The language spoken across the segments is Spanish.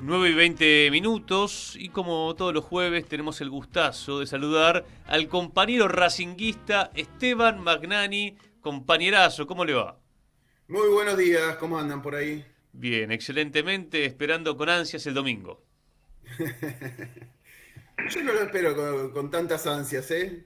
9:20 y como todos los jueves tenemos el gustazo de saludar al compañero racinguista Esteban Magnani. Compañerazo, ¿cómo le va? Muy buenos días, ¿cómo andan por ahí? Bien, excelentemente, esperando con ansias el domingo. Yo no lo espero con tantas ansias, ¿eh?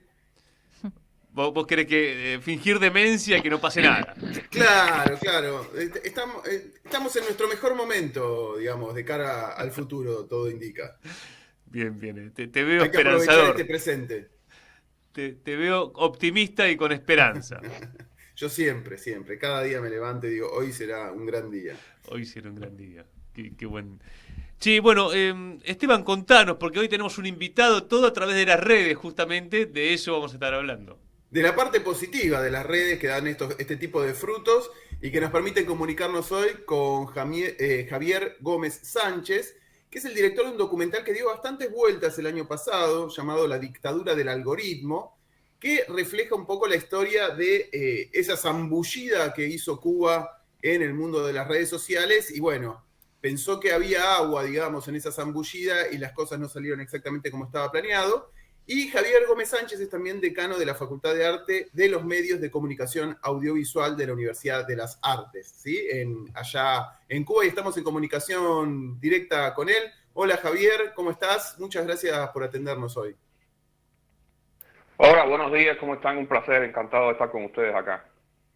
¿Vos querés que fingir demencia y que no pase nada? Claro, claro. Estamos en nuestro mejor momento, digamos, de cara al futuro, todo indica. Bien, bien, te veo Hay que aprovechar este esperanzador, presente. te veo optimista y con esperanza. Yo siempre, siempre, cada día me levanto y digo, hoy será un gran día. Hoy será un gran día. Qué buen. Sí, bueno, Esteban, contanos, porque hoy tenemos un invitado todo a través de las redes, justamente, de eso vamos a estar hablando. De la parte positiva de las redes que dan este tipo de frutos y que nos permiten comunicarnos hoy con Javier Gómez Sánchez, que es el director de un documental que dio bastantes vueltas el año pasado, llamado La dictadura del algoritmo, que refleja un poco la historia de esa zambullida que hizo Cuba en el mundo de las redes sociales y bueno, pensó que había agua, digamos, en esa zambullida y las cosas no salieron exactamente como estaba planeado. Y Javier Gómez Sánchez es también decano de la Facultad de Arte de los Medios de Comunicación Audiovisual de la Universidad de las Artes, ¿sí? Allá en Cuba y estamos en comunicación directa con él. Hola Javier, ¿cómo estás? Muchas gracias por atendernos hoy. Hola, buenos días, ¿cómo están? Un placer, encantado de estar con ustedes acá.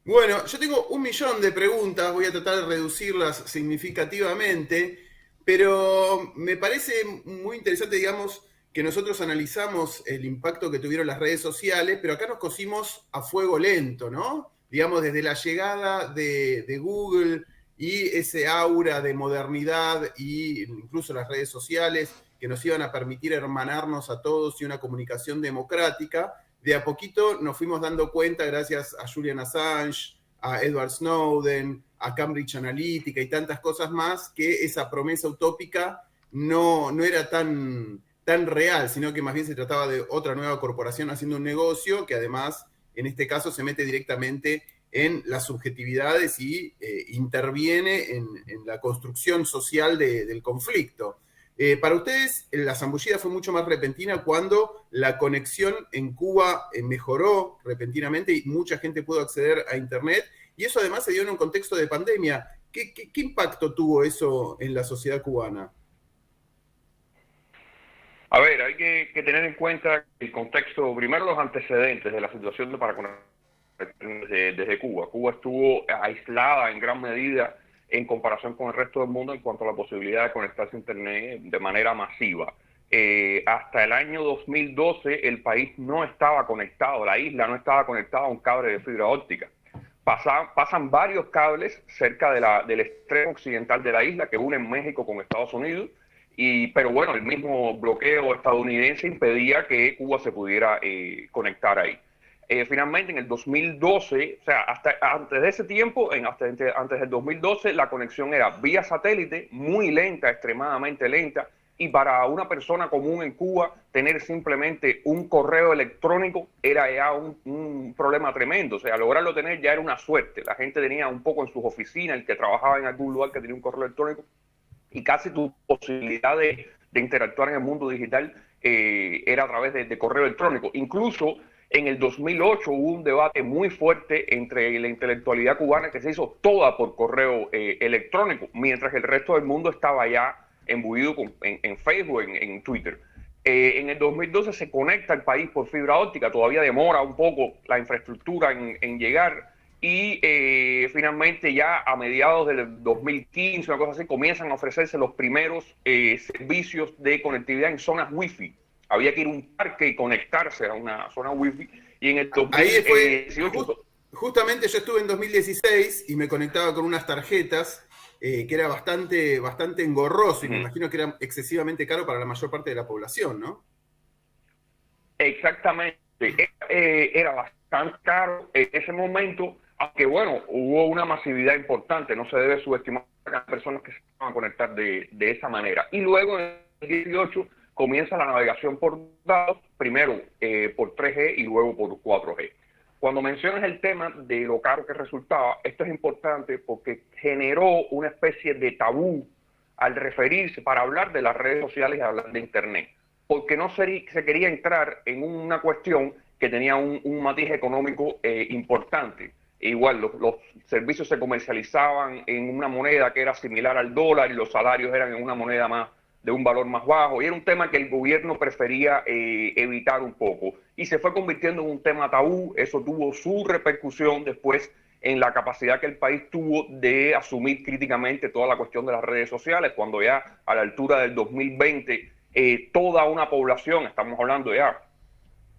Bueno, yo tengo 1 millón de preguntas, voy a tratar de reducirlas significativamente, pero me parece muy interesante, digamos, que nosotros analizamos el impacto que tuvieron las redes sociales, pero acá nos cosimos a fuego lento, ¿no? Digamos, desde la llegada de Google y ese aura de modernidad e incluso las redes sociales que nos iban a permitir hermanarnos a todos y una comunicación democrática, de a poquito nos fuimos dando cuenta, gracias a Julian Assange, a Edward Snowden, a Cambridge Analytica y tantas cosas más, que esa promesa utópica no era tan real, sino que más bien se trataba de otra nueva corporación haciendo un negocio que además, en este caso, se mete directamente en las subjetividades y interviene en la construcción social del conflicto. Para ustedes, la zambullida fue mucho más repentina cuando la conexión en Cuba mejoró repentinamente y mucha gente pudo acceder a Internet. Y eso además se dio en un contexto de pandemia. ¿Qué impacto tuvo eso en la sociedad cubana? A ver, hay que tener en cuenta el contexto, primero los antecedentes de la situación para conectar desde Cuba. Cuba estuvo aislada en gran medida en comparación con el resto del mundo en cuanto a la posibilidad de conectarse a Internet de manera masiva. Hasta el año 2012 el país no estaba conectado, la isla no estaba conectada a un cable de fibra óptica. Pasan varios cables cerca del extremo occidental de la isla que unen México con Estados Unidos, pero bueno, el mismo bloqueo estadounidense impedía que Cuba se pudiera conectar ahí. Finalmente, en el 2012, o sea, hasta antes de ese tiempo, antes del 2012, la conexión era vía satélite, muy lenta, extremadamente lenta, y para una persona común en Cuba, tener simplemente un correo electrónico era ya un problema tremendo. O sea, lograrlo tener ya era una suerte. La gente tenía un poco en sus oficinas, el que trabajaba en algún lugar que tenía un correo electrónico, y casi tu posibilidad de interactuar en el mundo digital era a través de correo electrónico. Incluso en el 2008 hubo un debate muy fuerte entre la intelectualidad cubana que se hizo toda por correo electrónico, mientras que el resto del mundo estaba ya embuido en Facebook, en Twitter. En el 2012 se conecta el país por fibra óptica, todavía demora un poco la infraestructura en llegar, y finalmente ya a mediados del 2015, una cosa así, comienzan a ofrecerse los primeros servicios de conectividad en zonas wifi. Había que ir a un parque y conectarse a una zona wifi, y en el Ahí fue, 2018... justamente yo estuve en 2016 y me conectaba con unas tarjetas que era bastante engorroso y me imagino que era excesivamente caro para la mayor parte de la población, ¿no? Exactamente, era bastante caro en ese momento, aunque bueno, hubo una masividad importante, no se debe subestimar a las personas que se van a conectar de esa manera. Y luego en el 2018 comienza la navegación por datos, primero por 3G y luego por 4G. Cuando mencionas el tema de lo caro que resultaba, esto es importante porque generó una especie de tabú al referirse, para hablar de las redes sociales y hablar de Internet, porque no se quería entrar en una cuestión que tenía un matiz económico importante. Igual, los servicios se comercializaban en una moneda que era similar al dólar y los salarios eran en una moneda más de un valor más bajo, y era un tema que el gobierno prefería evitar un poco, y se fue convirtiendo en un tema tabú. Eso tuvo su repercusión después en la capacidad que el país tuvo de asumir críticamente toda la cuestión de las redes sociales, cuando ya a la altura del 2020 toda una población, estamos hablando ya,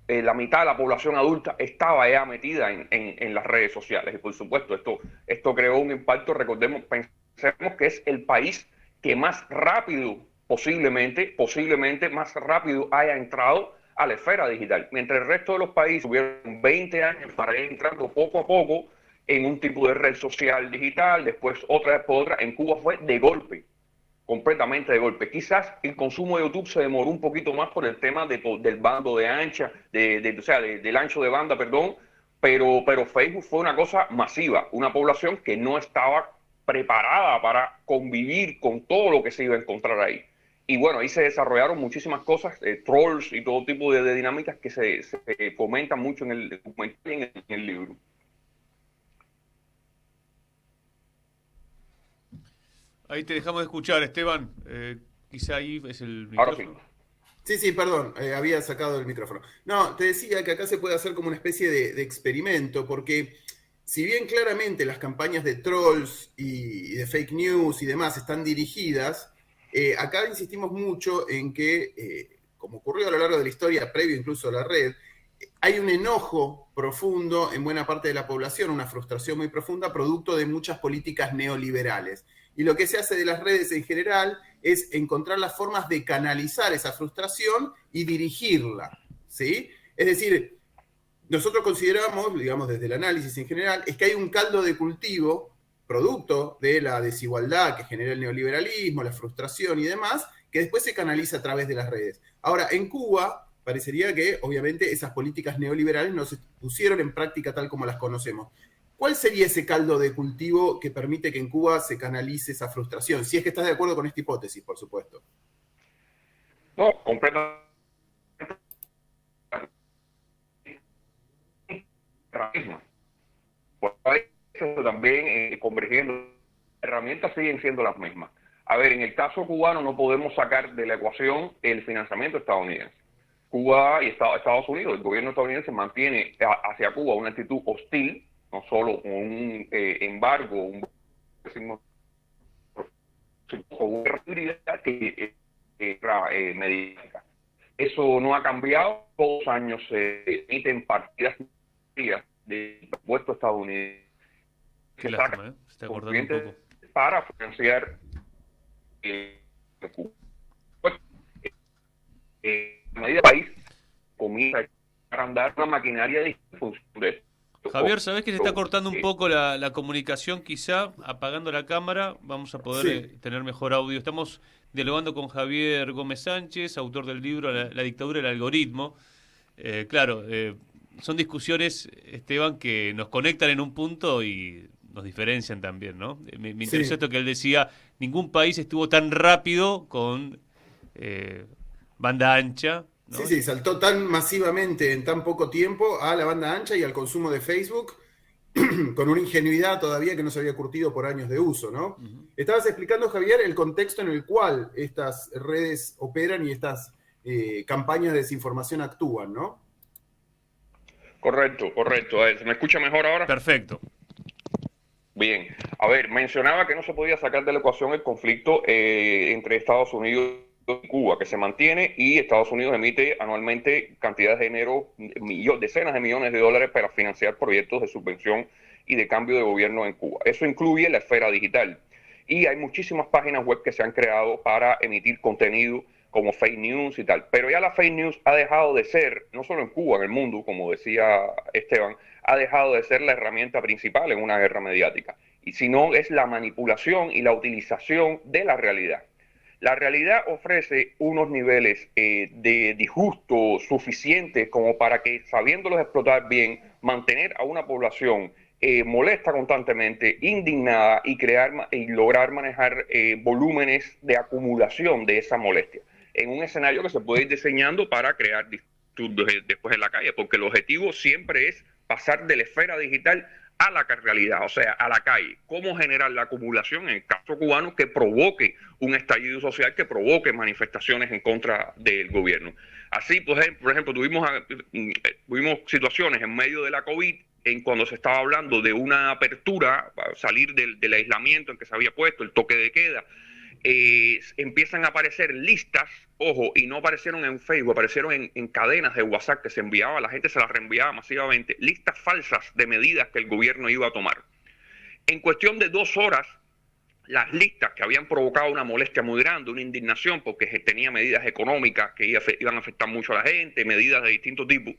la mitad de la población adulta estaba ya metida en las redes sociales, y por supuesto esto creó un impacto. Recordemos, pensemos que es el país que más rápido, posiblemente más rápido haya entrado a la esfera digital, mientras el resto de los países tuvieron 20 años para ir entrando poco a poco en un tipo de red social digital, después otra vez por otra. En Cuba fue de golpe, completamente de golpe. Quizás el consumo de YouTube se demoró un poquito más por el tema del bando de ancha, del ancho de banda, perdón, pero Facebook fue una cosa masiva, una población que no estaba preparada para convivir con todo lo que se iba a encontrar ahí. Y bueno, ahí se desarrollaron muchísimas cosas, trolls y todo tipo de dinámicas que se comentan mucho en el documental y en el libro. Ahí te dejamos de escuchar, Esteban. Quizá ahí es el micrófono. Sí, perdón, había sacado el micrófono. No, te decía que acá se puede hacer como una especie de experimento, porque si bien claramente las campañas de trolls y de fake news y demás están dirigidas, acá insistimos mucho en que, como ocurrió a lo largo de la historia, previo incluso a la red, hay un enojo profundo en buena parte de la población, una frustración muy profunda, producto de muchas políticas neoliberales. Y lo que se hace de las redes en general es encontrar las formas de canalizar esa frustración y dirigirla, ¿sí? Es decir, nosotros consideramos, digamos desde el análisis en general, es que hay un caldo de cultivo producto de la desigualdad que genera el neoliberalismo, la frustración y demás, que después se canaliza a través de las redes. Ahora, en Cuba parecería que obviamente esas políticas neoliberales no se pusieron en práctica tal como las conocemos. ¿Cuál sería ese caldo de cultivo que permite que en Cuba se canalice esa frustración? Si es que estás de acuerdo con esta hipótesis, por supuesto. No, completamente. Por eso también convergiendo, las herramientas siguen siendo las mismas. A ver, en el caso cubano no podemos sacar de la ecuación el financiamiento estadounidense. Cuba y Estados Unidos, el gobierno estadounidense mantiene hacia Cuba una actitud hostil, no solo un embargo, una habilidad que mediática. Eso no ha cambiado. Todos los años se emiten partidas de impuestos estadounidenses. Qué lástima, se está acordando un poco. Para financiar Cuba. A medida que el país comienza a andar una maquinaria de función de esto. Javier, ¿sabés que se está cortando un poco la comunicación? Quizá apagando la cámara vamos a poder tener mejor audio. Estamos dialogando con Javier Gómez Sánchez, autor del libro La dictadura del algoritmo. Claro, son discusiones, Esteban, que nos conectan en un punto y nos diferencian también, ¿no? Me interesó esto que él decía, ningún país estuvo tan rápido con banda ancha, ¿no? Sí, saltó tan masivamente en tan poco tiempo a la banda ancha y al consumo de Facebook con una ingenuidad todavía que no se había curtido por años de uso, ¿no? Estabas explicando, Javier, el contexto en el cual estas redes operan y estas campañas de desinformación actúan, ¿no? Correcto. ¿Se me escucha mejor ahora? Perfecto. Bien. A ver, mencionaba que no se podía sacar de la ecuación el conflicto entre Estados Unidos y Cuba, que se mantiene, y Estados Unidos emite anualmente cantidades de dinero, decenas de millones de dólares para financiar proyectos de subvención y de cambio de gobierno en Cuba. Eso incluye la esfera digital. Y hay muchísimas páginas web que se han creado para emitir contenido como fake news y tal. Pero ya la fake news ha dejado de ser, no solo en Cuba, en el mundo, como decía Esteban, ha dejado de ser la herramienta principal en una guerra mediática, y sino es la manipulación y la utilización de la realidad. La realidad ofrece unos niveles de disgusto suficientes como para que, sabiéndolos explotar bien, mantener a una población molesta constantemente, indignada y lograr manejar volúmenes de acumulación de esa molestia en un escenario que se puede ir diseñando para crear disturbios después en la calle, porque el objetivo siempre es pasar de la esfera digital a la realidad, o sea, a la calle. ¿Cómo generar la acumulación, en el caso cubano, que provoque un estallido social, que provoque manifestaciones en contra del gobierno? Así, por ejemplo, tuvimos situaciones en medio de la COVID, cuando se estaba hablando de una apertura, para salir del aislamiento en que se había puesto, el toque de queda, empiezan a aparecer listas, ojo, y no aparecieron en Facebook, aparecieron en cadenas de WhatsApp que se enviaba, la gente se las reenviaba masivamente, listas falsas de medidas que el gobierno iba a tomar. En cuestión de 2 horas, las listas que habían provocado una molestia muy grande, una indignación, porque tenía medidas económicas que iban a afectar mucho a la gente, medidas de distintos tipos,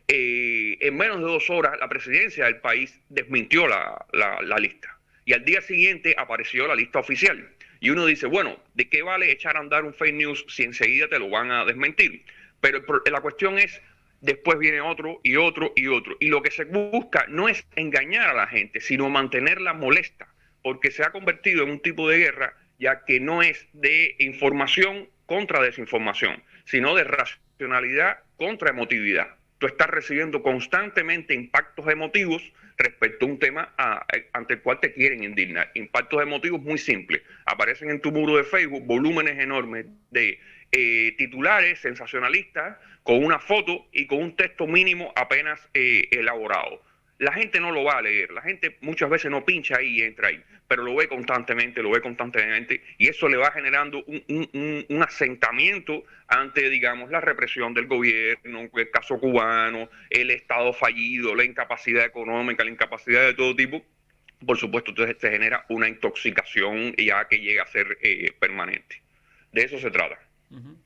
en menos de 2 horas la presidencia del país desmintió la lista. Y al día siguiente apareció la lista oficial. Y uno dice, bueno, ¿de qué vale echar a andar un fake news si enseguida te lo van a desmentir? Pero la cuestión es, después viene otro y otro y otro. Y lo que se busca no es engañar a la gente, sino mantenerla molesta, porque se ha convertido en un tipo de guerra, ya que no es de información contra desinformación, sino de racionalidad contra emotividad. Tú estás recibiendo constantemente impactos emotivos respecto a un tema ante el cual te quieren indignar. Impactos emotivos muy simples. Aparecen en tu muro de Facebook volúmenes enormes de titulares sensacionalistas con una foto y con un texto mínimo apenas elaborado. La gente no lo va a leer, la gente muchas veces no pincha ahí y entra ahí, pero lo ve constantemente, y eso le va generando un asentamiento ante, digamos, la represión del gobierno, el caso cubano, el Estado fallido, la incapacidad económica, la incapacidad de todo tipo. Por supuesto, entonces se genera una intoxicación ya que llega a ser permanente. De eso se trata. Uh-huh.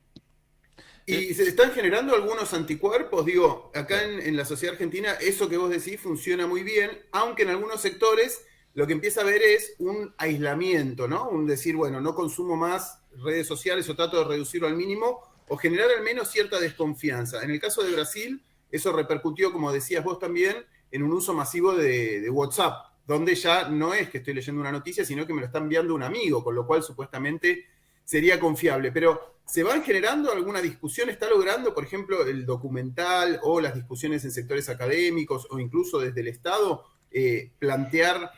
Y se están generando algunos anticuerpos, digo, acá en la sociedad argentina eso que vos decís funciona muy bien, aunque en algunos sectores lo que empieza a ver es un aislamiento, ¿no? Un decir, bueno, no consumo más redes sociales o trato de reducirlo al mínimo, o generar al menos cierta desconfianza. En el caso de Brasil, eso repercutió, como decías vos también, en un uso masivo de WhatsApp, donde ya no es que estoy leyendo una noticia, sino que me lo está enviando un amigo, con lo cual supuestamente sería confiable. Pero ¿se van generando alguna discusión? ¿Está logrando, por ejemplo, el documental o las discusiones en sectores académicos o incluso desde el Estado plantear,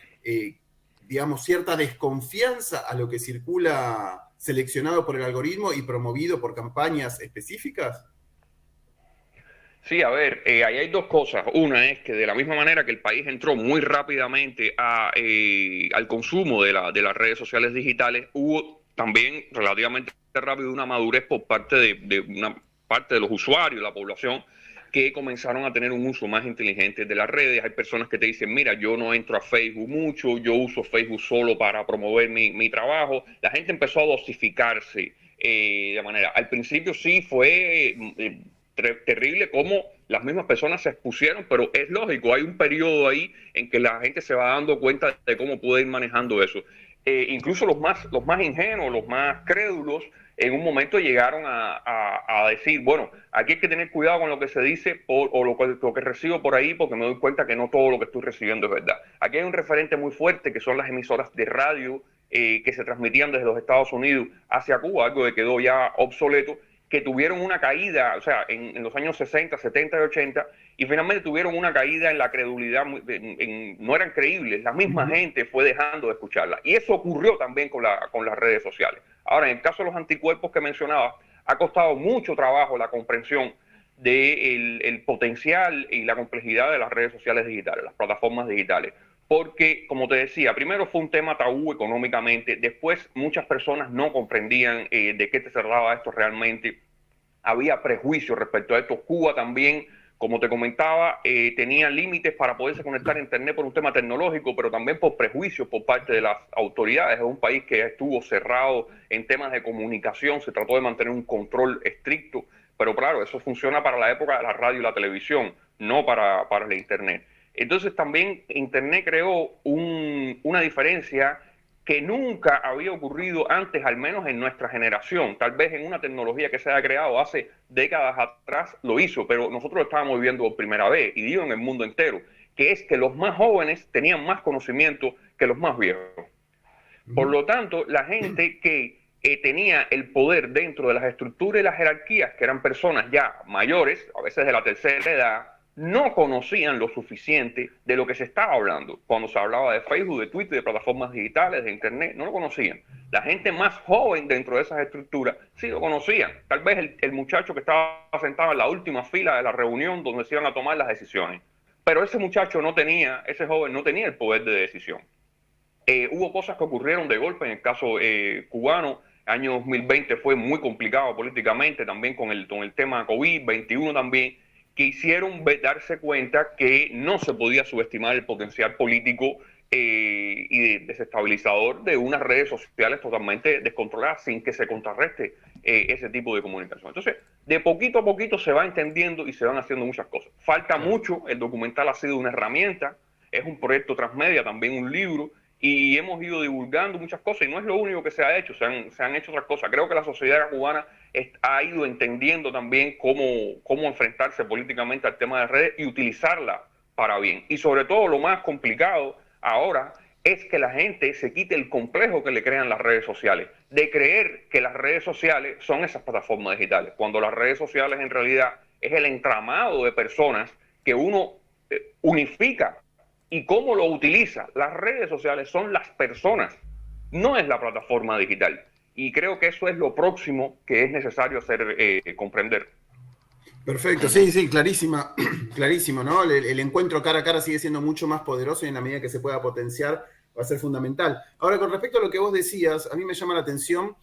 digamos, cierta desconfianza a lo que circula seleccionado por el algoritmo y promovido por campañas específicas? Sí, a ver, ahí hay 2 cosas. Una es que de la misma manera que el país entró muy rápidamente al consumo de las redes sociales digitales, hubo también relativamente rápido una madurez por parte de una parte de los usuarios, la población, que comenzaron a tener un uso más inteligente de las redes. Hay personas que te dicen, mira, yo no entro a Facebook mucho, yo uso Facebook solo para promover mi trabajo. La gente empezó a dosificarse de manera. Al principio sí fue terrible cómo las mismas personas se expusieron, pero es lógico, hay un periodo ahí en que la gente se va dando cuenta de cómo puede ir manejando eso. Incluso los más ingenuos, los más crédulos, en un momento llegaron a decir, bueno, aquí hay que tener cuidado con lo que se dice o lo que recibo por ahí, porque me doy cuenta que no todo lo que estoy recibiendo es verdad. Aquí hay un referente muy fuerte que son las emisoras de radio que se transmitían desde los Estados Unidos hacia Cuba, algo que quedó ya obsoleto, que tuvieron una caída, o sea, en los años 60, 70 y 80, y finalmente tuvieron una caída en la credulidad, no eran creíbles, la misma gente fue dejando de escucharla. Y eso ocurrió también con las redes sociales. Ahora, en el caso de los anticuerpos que mencionaba, ha costado mucho trabajo la comprensión del potencial y la complejidad de las redes sociales digitales, las plataformas digitales. Porque, como te decía, primero fue un tema tabú económicamente, después muchas personas no comprendían de qué se trataba esto realmente, había prejuicios respecto a esto. Cuba también, como te comentaba, tenía límites para poderse conectar a Internet por un tema tecnológico, pero también por prejuicios por parte de las autoridades. Es un país que estuvo cerrado en temas de comunicación, se trató de mantener un control estricto, pero claro, eso funciona para la época de la radio y la televisión, no para el Internet. Entonces también Internet creó una diferencia que nunca había ocurrido antes, al menos en nuestra generación. Tal vez en una tecnología que se haya creado hace décadas atrás lo hizo, pero nosotros lo estábamos viviendo por primera vez, y digo en el mundo entero, que es que los más jóvenes tenían más conocimiento que los más viejos. Por lo tanto, la gente que tenía el poder dentro de las estructuras y las jerarquías, que eran personas ya mayores, a veces de la tercera edad, no conocían lo suficiente de lo que se estaba hablando. Cuando se hablaba de Facebook, de Twitter, de plataformas digitales, de Internet, no lo conocían. La gente más joven dentro de esas estructuras sí lo conocían. Tal vez el muchacho que estaba sentado en la última fila de la reunión donde se iban a tomar las decisiones. Pero ese muchacho no tenía, ese joven no tenía el poder de decisión. Hubo cosas que ocurrieron de golpe en el caso cubano. Año 2020 fue muy complicado políticamente, también con el tema COVID, 21 también, que hicieron darse cuenta que no se podía subestimar el potencial político y desestabilizador de unas redes sociales totalmente descontroladas sin que se contrarreste ese tipo de comunicación. Entonces, de poquito a poquito se va entendiendo y se van haciendo muchas cosas. Falta mucho, el documental ha sido una herramienta, es un proyecto transmedia, también un libro, y hemos ido divulgando muchas cosas, y no es lo único que se ha hecho, se han hecho otras cosas. Creo que la sociedad cubana ha ido entendiendo también cómo enfrentarse políticamente al tema de redes y utilizarla para bien. Y sobre todo, lo más complicado ahora es que la gente se quite el complejo que le crean las redes sociales, de creer que las redes sociales son esas plataformas digitales, cuando las redes sociales en realidad es el entramado de personas que uno unifica. ¿Y cómo lo utiliza? Las redes sociales son las personas, no es la plataforma digital. Y creo que eso es lo próximo que es necesario hacer comprender. Perfecto, sí, clarísimo, ¿no? El encuentro cara a cara sigue siendo mucho más poderoso y en la medida que se pueda potenciar va a ser fundamental. Ahora, con respecto a lo que vos decías, a mí me llama la atención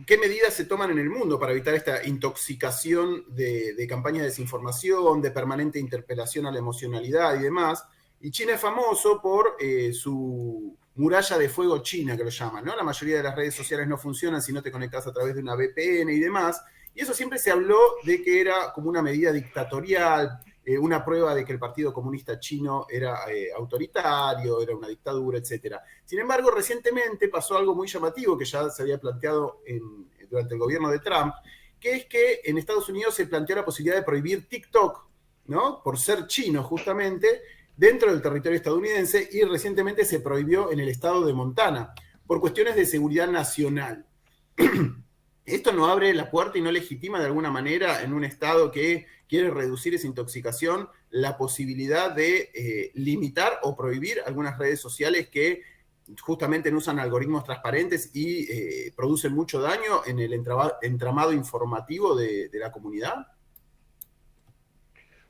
qué medidas se toman en el mundo para evitar esta intoxicación de campañas de desinformación, de permanente interpelación a la emocionalidad y demás. Y China es famoso por su muralla de fuego china, que lo llaman, ¿no? La mayoría de las redes sociales no funcionan si no te conectas a través de una VPN y demás. Y eso siempre se habló de que era como una medida dictatorial, una prueba de que el Partido Comunista Chino era autoritario, era una dictadura, etc. Sin embargo, recientemente pasó algo muy llamativo que ya se había planteado durante el gobierno de Trump, que es que en Estados Unidos se planteó la posibilidad de prohibir TikTok, ¿no? Por ser chino justamente, dentro del territorio estadounidense, y recientemente se prohibió en el estado de Montana, por cuestiones de seguridad nacional. ¿Esto no abre la puerta y no legitima de alguna manera en un estado que quiere reducir esa intoxicación la posibilidad de limitar o prohibir algunas redes sociales que justamente no usan algoritmos transparentes y producen mucho daño en el entramado informativo de la comunidad?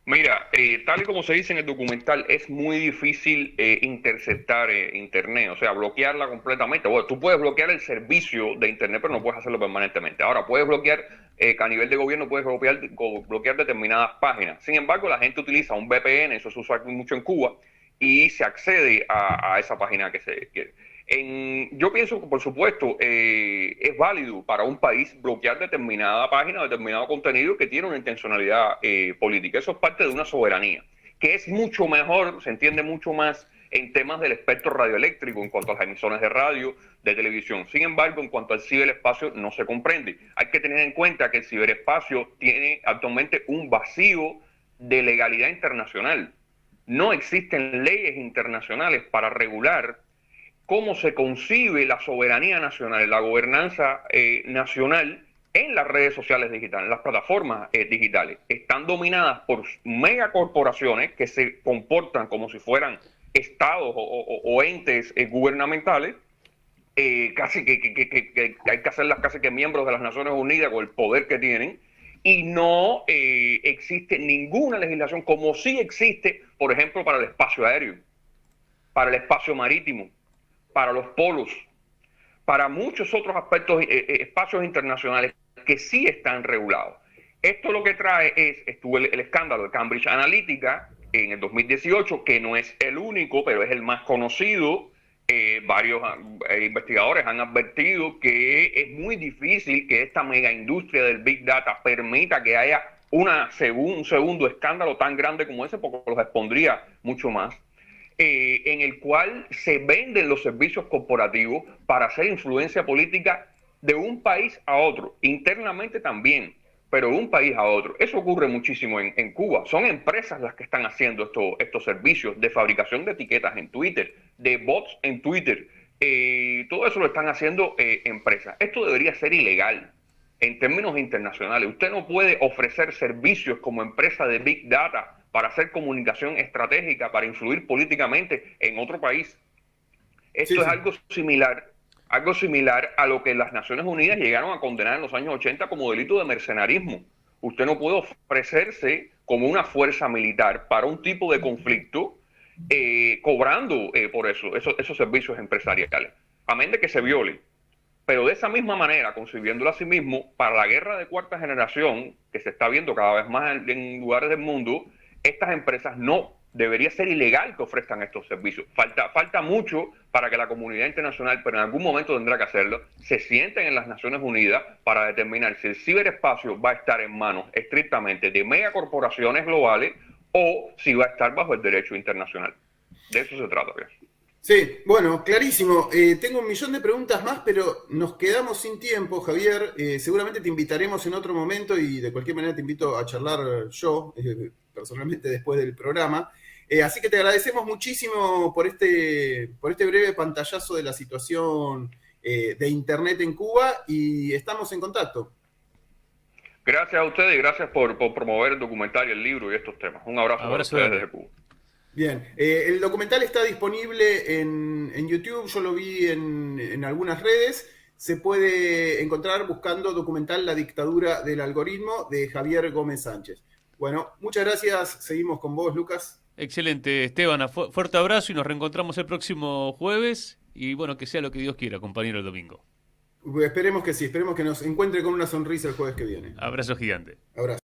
Mira, tal y como se dice en el documental, es muy difícil interceptar Internet, o sea, bloquearla completamente. Bueno, tú puedes bloquear el servicio de Internet, pero no puedes hacerlo permanentemente. Ahora, puedes bloquear, a nivel de gobierno, puedes bloquear determinadas páginas. Sin embargo, la gente utiliza un VPN, eso se usa mucho en Cuba, y se accede a esa página que se quiere. Yo pienso que, por supuesto, es válido para un país bloquear determinada página, determinado contenido que tiene una intencionalidad política. Eso es parte de una soberanía, que es mucho mejor, se entiende mucho más en temas del espectro radioeléctrico, en cuanto a las emisiones de radio, de televisión. Sin embargo, en cuanto al ciberespacio, no se comprende. Hay que tener en cuenta que el ciberespacio tiene actualmente un vacío de legalidad internacional. No existen leyes internacionales para regular cómo se concibe la soberanía nacional, la gobernanza nacional en las redes sociales digitales, las plataformas digitales. Están dominadas por megacorporaciones que se comportan como si fueran estados o entes gubernamentales, casi que hay que hacerlas casi que miembros de las Naciones Unidas con el poder que tienen, y no existe ninguna legislación como sí existe, por ejemplo, para el espacio aéreo, para el espacio marítimo, para los polos, para muchos otros aspectos, espacios internacionales que sí están regulados. Esto lo que trae estuvo el escándalo de Cambridge Analytica en el 2018, que no es el único, pero es el más conocido. Varios investigadores han advertido que es muy difícil que esta mega industria del Big Data permita que haya un segundo escándalo tan grande como ese, porque los expondría mucho más. En el cual se venden los servicios corporativos para hacer influencia política de un país a otro, internamente también. pero de un país a otro. Eso ocurre muchísimo en Cuba. Son empresas las que están haciendo estos servicios de fabricación de etiquetas en Twitter, de bots en Twitter. Todo eso lo están haciendo empresas. Esto debería ser ilegal en términos internacionales. Usted no puede ofrecer servicios como empresa de Big Data para hacer comunicación estratégica, para influir políticamente en otro país. Esto es algo similar a lo que las Naciones Unidas llegaron a condenar en los años 80 como delito de mercenarismo. Usted no puede ofrecerse como una fuerza militar para un tipo de conflicto cobrando por esos servicios empresariales, a menos de que se viole. Pero de esa misma manera, concibiéndolo a sí mismo, para la guerra de cuarta generación, que se está viendo cada vez más en lugares del mundo, estas empresas debería ser ilegal que ofrezcan estos servicios. Falta mucho para que la comunidad internacional, pero en algún momento tendrá que hacerlo, se sienten en las Naciones Unidas para determinar si el ciberespacio va a estar en manos estrictamente de megacorporaciones globales o si va a estar bajo el derecho internacional. De eso se trata. Sí, bueno, clarísimo. Tengo 1.000.000 de preguntas más, pero nos quedamos sin tiempo, Javier. Seguramente te invitaremos en otro momento y de cualquier manera te invito a charlar yo, personalmente, después del programa. Así que te agradecemos muchísimo por este breve pantallazo de la situación de Internet en Cuba y estamos en contacto. Gracias a ustedes y gracias por promover el documental y el libro y estos temas. Un abrazo para ustedes desde Cuba. Bien, el documental está disponible en YouTube, yo lo vi en algunas redes, se puede encontrar buscando documental La dictadura del algoritmo de Javier Gómez Sánchez. Bueno, muchas gracias, seguimos con vos, Lucas. Excelente, Esteban, fuerte abrazo y nos reencontramos el próximo jueves y bueno, que sea lo que Dios quiera, compañero, el domingo. Esperemos que sí, esperemos que nos encuentre con una sonrisa el jueves que viene. Abrazo gigante. Abrazo.